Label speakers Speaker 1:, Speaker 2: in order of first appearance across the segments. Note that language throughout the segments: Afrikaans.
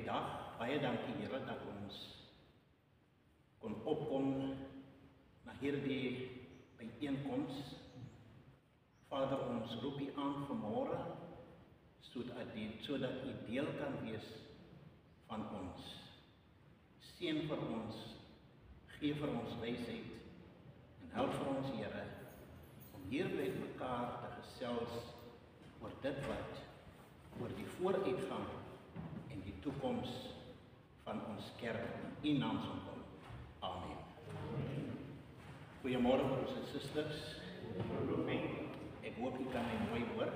Speaker 1: dag. Baie dankie Here dat ons kon opkom na hierdie byeenkoms. Vader, ons roep U aan vanmôre sodat U deel kan wees van ons. Seën vir ons, gee vir ons wysheid en help vir ons Here om hier met mekaar te gesels oor dit wat oor die vooruitgang en die toekoms van ons kerk in U naam sal kom. Amen. Goeiemôre broers en susters. Ek hoop U kan my mooi hoor.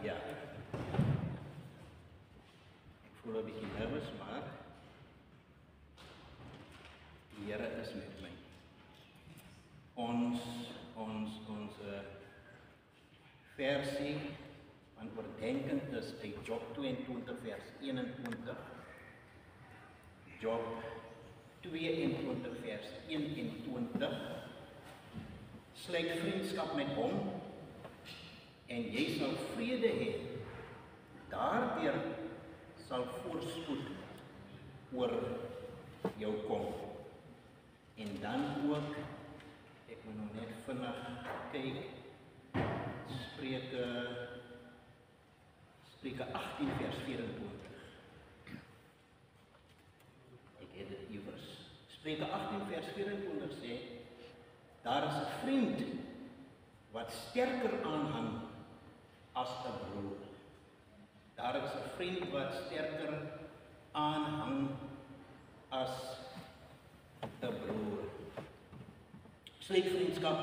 Speaker 1: Ja. Ek voel 'n bietjie nervus, maar die Here is met my. Ons versie van oordenking is uit Job 22 vers 21, Job 22 vers 21, sluit vriendskap met hom en jy sal vrede hê, daardeur sal voorspoed oor jou kom. En dan ook, ek moet nou net vinnig kyk, Spreuke 18 vers 24. Ek het dit iewers. Spreuke 18 vers 24 sê, daar is 'n vriend wat sterker aanhang as 'n broer. Daar is 'n vriend wat sterker aanhang as 'n broer. Sluit vriendskap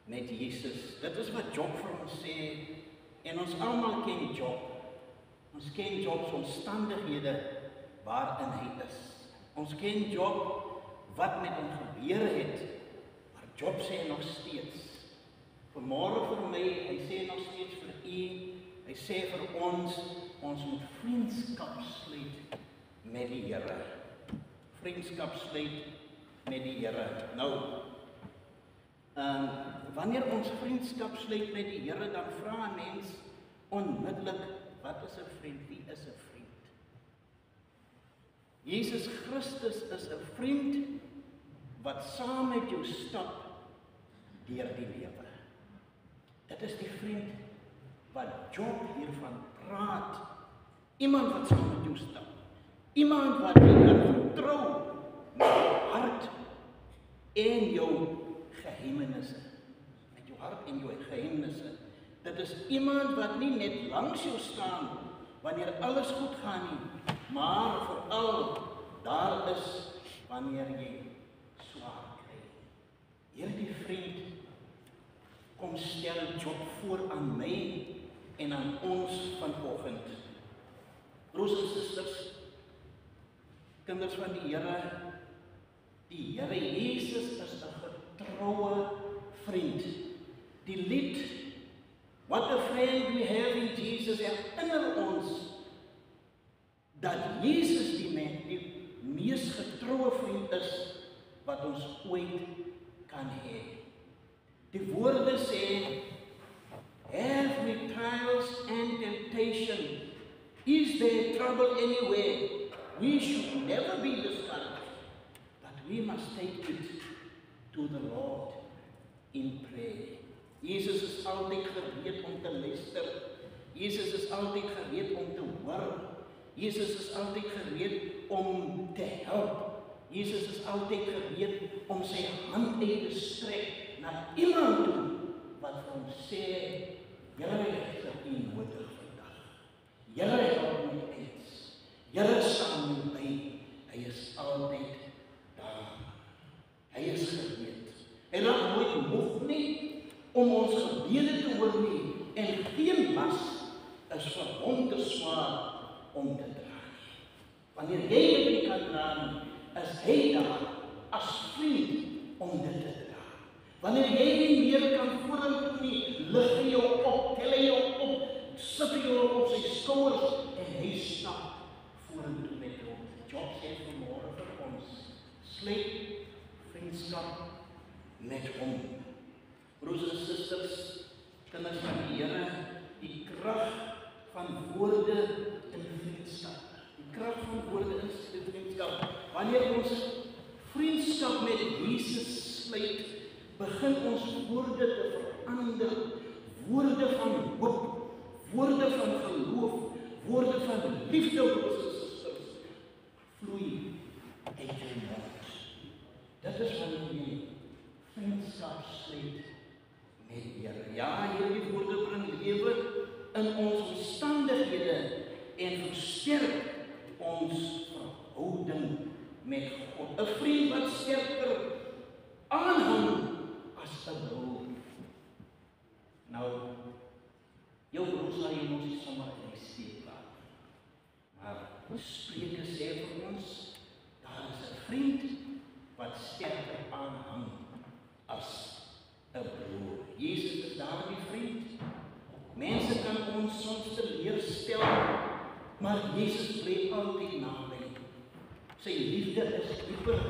Speaker 1: met Jesus. Dit is wat Job vir ons sê, en ons almal ken Job. Ons ken Job se omstandighede waarin hy is. Ons ken Job wat met hom gebeur het, maar Job sê nog steeds, vanmôre vir my, hy sê nog steeds vir u, hy sê vir ons moet vriendskap sluit met die Here. Vriendskap sluit met die Here. Nou, wanneer ons vriendskap sluit met die Here, dan vra 'n mens onmiddellik, wat is 'n vriend? Wie is 'n vriend? Jesus Christus is 'n vriend wat saam met jou stap deur die lewe. Dit is die vriend wat Job hiervan praat. Iemand wat saam met jou stap. Iemand wat jy kan vertrou met jou hart en jou geheimenisse. Met jou hart en jou geheimenisse. Dit is iemand wat nie net langs jou staan wanneer alles goed gaan nie, maar veral daar is wanneer jy swaar kry. Hierdie vriend kom stel Job voor aan my en aan ons vanoggend. Broers en susters, kinders van die Here Jesus is 'n getroue vriend. Die lied, What a Friend We Have in Jesus, herinner ons dat Jesus die mees getroue vriend is wat ons ooit kan hê. Die woorde sê, have we trials and temptation? Is there trouble anywhere? We should never be discouraged, but we must take it to the Lord in prayer. Jesus is altyd gereed om te luister. Jesus is altyd gereed om te hoor. Jesus is altyd gereed om te help. Jesus is altyd gereed om sy hand uit te strek na iemand toe wat vir hom sê, Here, ek het U nodig vandag. Here, help my uit. Here, staan my by. Hy is altyd daar. Hy is gereed. Hy raak nooit moeg nie om ons gebede te hoor nie, en geen las is vir hom te swaar om te dra. Wanneer jy dit nie kan dra nie, is hy daar as vriend om dit te dra. Wanneer jy nie meer kan vorentoe nie, lig hy jou op, tel hy jou op, sit hy jou op sy skouers en hy stap vorentoe met jou. Job sê vanmôre vir ons, sluit vriendskap met hom. Broers en susters, kinders van die Here, die krag van woorde in vriendskap. Die krag van woorde in vriendskap. Wanneer ons vriendskap met Jesus sluit, begin ons woorde te verander. Woorde van hoop, woorde van geloof, woorde van liefde, broers en susters, vloei uit jou mond. Dit is wanneer jy vriendskap sluit met die Here. Ja, hierdie woorde bring lewe in ons omstandighede en versterk ons verhouding met God. 'n vriend wat sterker aanhang as 'n broer. Nou, jou broer sal jy mos nie sommer in die steek laat. Maar Spreuke sê vir ons, daar is 'n vriend wat sterker aanhang as 'n broer. Jesus is daardie vriend. Mense kan ons soms teleurstel, maar Jesus bly altyd naby. Sy liefde is dieper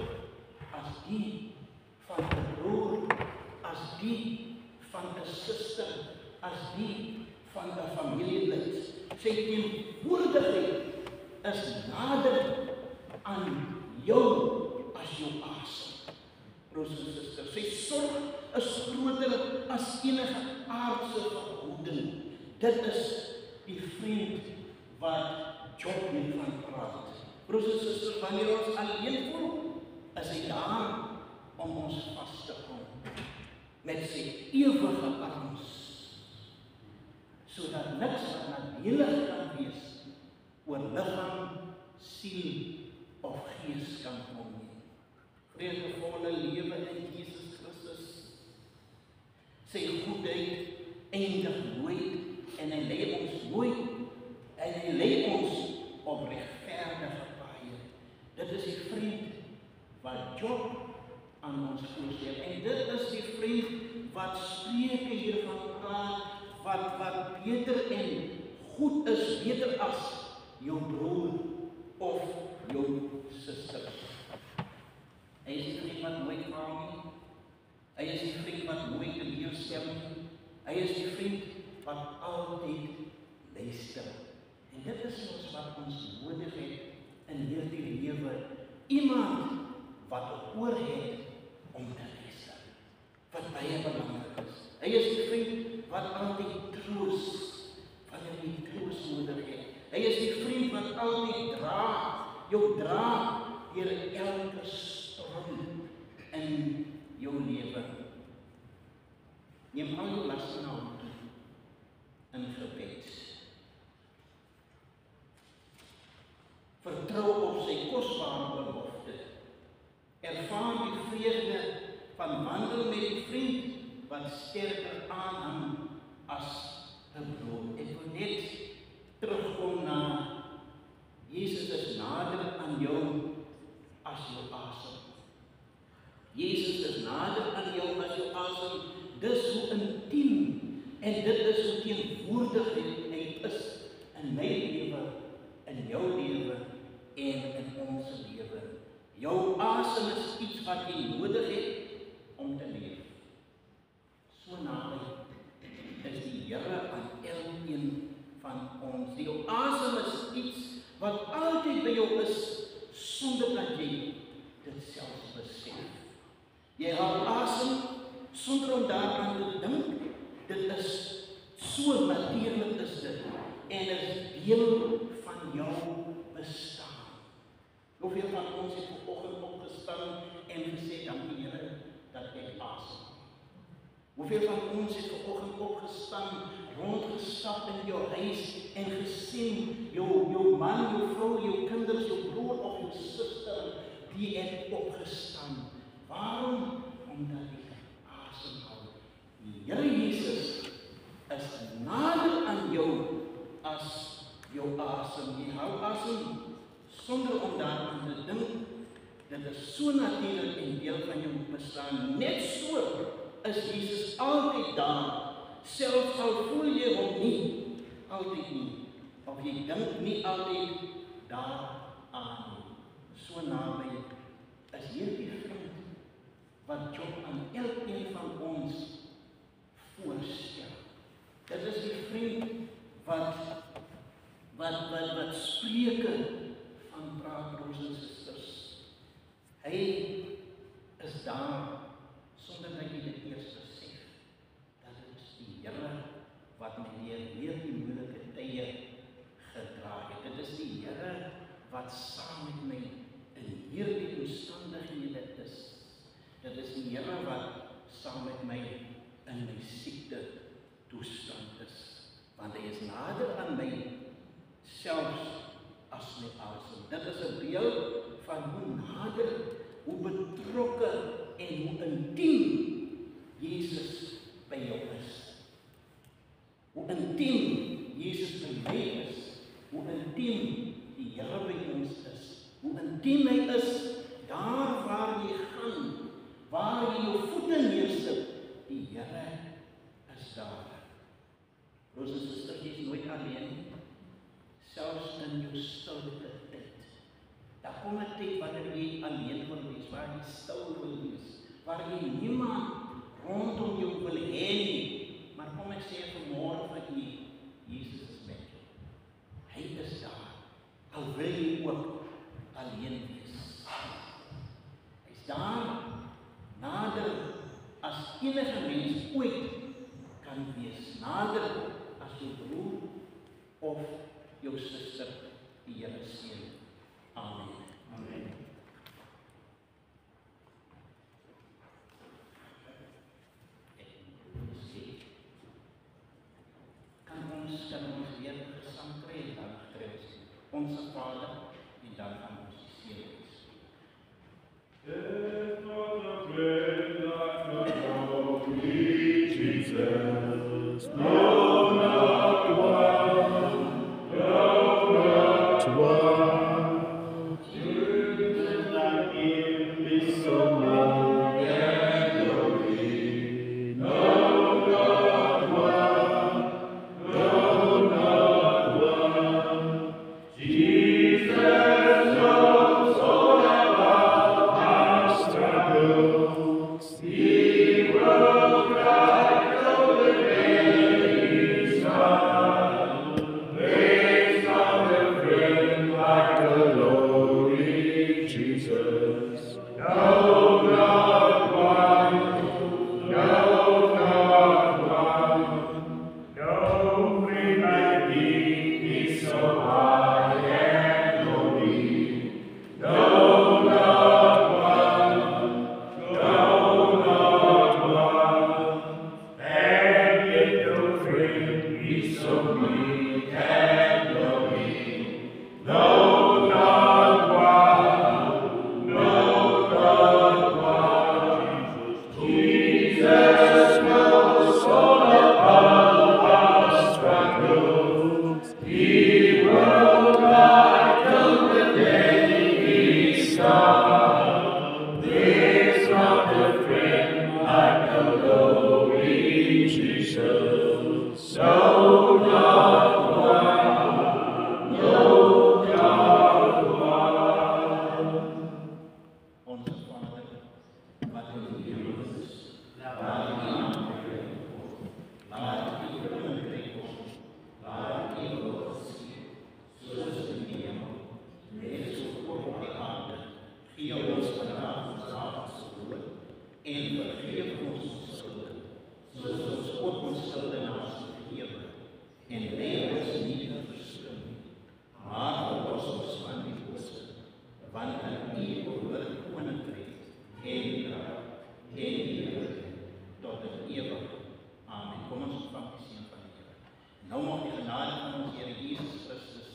Speaker 1: as die van 'n broer, as die van 'n suster, as die van 'n familielid. Sy teenwoordigheid is nader aan jou as jou asem. Broers en susters, sy sorg is groter as enige aardse verhouding. Dit is die vriend wat Job hiervan praat. Broers en susters, wanneer ons alleen voel, is hy daar om ons vas te hou met sy ewige arms, sodat niks wat nadelig kan wees oor liggaam, siel of gees kan kom nie. Vredevolle lewe in Jesus Christus. Sy goedheid eindig nooit en hy lei ons nooit en hy lei ons op regverdige paaie. Dit is die vriend wat Job aan ons voorstel. En dit is die vriend wat Spreuke hiervan praat, wat beter en goed is, beter as jou broer of jou suster. Hy is die vriend wat nooit faal nie. Hy is die vriend wat nooit teleurstel nie. Hy is die vriend wat altyd luister. En dit is ons wat ons nodig het in hierdie lewe. Iemand wat 'n oor het om te luister. Wat baie belangrik is. Hy is die vriend wat altyd troos wanneer jy troos nodig het. Hy is die vriend wat altyd jou dra deur elke storm in jou lewe. Neem al jou laste na hom toe in gebed. Vertrou op sy kosbare belofte. Ervaar die vreugde van wandel met die vriend wat sterker aanhang as 'n broer. Ek wil net terugkom na Jesus is nader aan jou as jou asem. Jesus is nader aan jou as jou asem. Dis hoe intiem en dit is hoe teenwoordig hy is in my lewe, in jou lewe en in ons lewe. Jou asem is iets wat jy nodig het om te leef. So naby is die Here aan elkeen van ons. Jou asem is iets wat altyd by jou is, sonder dat jy dit self besef. Jy haal asem sonder om daaraan te dink. Dit is so natuurlijk is dit en is deel van jou bestaan. Hoeveel van ons het vanoggend opgestaan en gesê, dankie Here dat ek asem. Hoeveel van ons het vanoggend opgestaan, rondgestap in jou huis en gesien jou man, jou vrou, jou kinders, jou broer of jou suster, die het opgestaan. Waarom? Omdat ek asemhaal. Die Here Jesus is nader aan jou as jou asem. Jy hou asem sonder om daaraan te dink. Dit is so natuurlijk en deel van jou bestaan. Net so is Jesus altyd daar. Selfs al voel jy hom nie, altyd nie. Of jy dink nie altyd daaraan nie. So naby is hierdie vriend wat Job aan elkeen van ons voorstel. Dit is die vriend wat spreuke van praat, broers en susters. Hy is daar, sonder dat jy dit eers besef, dat dit is die Here wat my deur die moeilike tye gedra het. Dit is die Here wat saam met my in hierdie omstandighede is. Dit is die Here wat saam met my in my siekte toestand is. Want hy is nader aan my, selfs as my asem. Dit is 'n beeld van hoe nader, hoe betrokke en hoe intiem Jesus by jou is. Hoe intiem Jesus by my is. Hoe intiem die Here by ons is. Hoe intiem hy is daar waar jy gaan, waar jy jou voete neersit. Die Here is daar. Broers en susters, jy is nooit alleen nie. Selfs in jou stilte tyd. Daar kom 'n tyd wanneer jy alleen wil wees, waar jy stil wil wees, waar jy niemand rondom jou wil hê nie. Maar kom ek sê vanmôre vir u, Jesus is met jou. Hy is daar. Al wil jy ook alleen wees. Hy's daar, nader as enige mens ooit kan wees. Nader as jou broer of jou suster, die Here seën. Amen. Amen. Kan ons weer gesang kry en dan kry ons Onse Vader en dan gaan ons die seën wees.
Speaker 2: There's not a friend like the Holy Jesus, no, not one, no, not one. Jesus like him is so long and glory, no, not one, no, not one. Jesus knows all about our struggles. He will guide over any star. There's not a friend like the Lord Jesus. No, not one. No, not one. No friend like thee is so high and holy. No, not one. No, not one. And yet no friend is so meek and lowly. No, not one. No, not one. Jesus knows all about our struggles. He will guide them with any star. There's not a friend like the lowly Jesus. No, not one. No, not one.
Speaker 1: Onse Vader, wat in die hemel is, laat u naam geheilig word. Laat u koninkryk kom. Laat u wil geskied, soos in die hemel, net so ook op die aarde. Gee ons vandag ons daglikse brood en vergeef ons ons skulde, soos ons ook ons skuldenaars vergewe. En lei ons nie in versoeking nie, maar verlos ons van die bose. Want aan u behoort die koninkryk en die krag en die heerlikheid tot in ewig. Amen. Kom ons ontvang die seën van die Here. Nou mag die genade van ons Here Jesus Christus,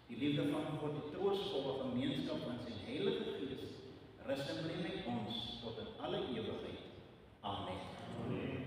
Speaker 1: die liefde van God, die troostvolle gemeenskap van sy Heilige Gees, rus en bly met ons tot in alle ewigheid. Amen. Amen.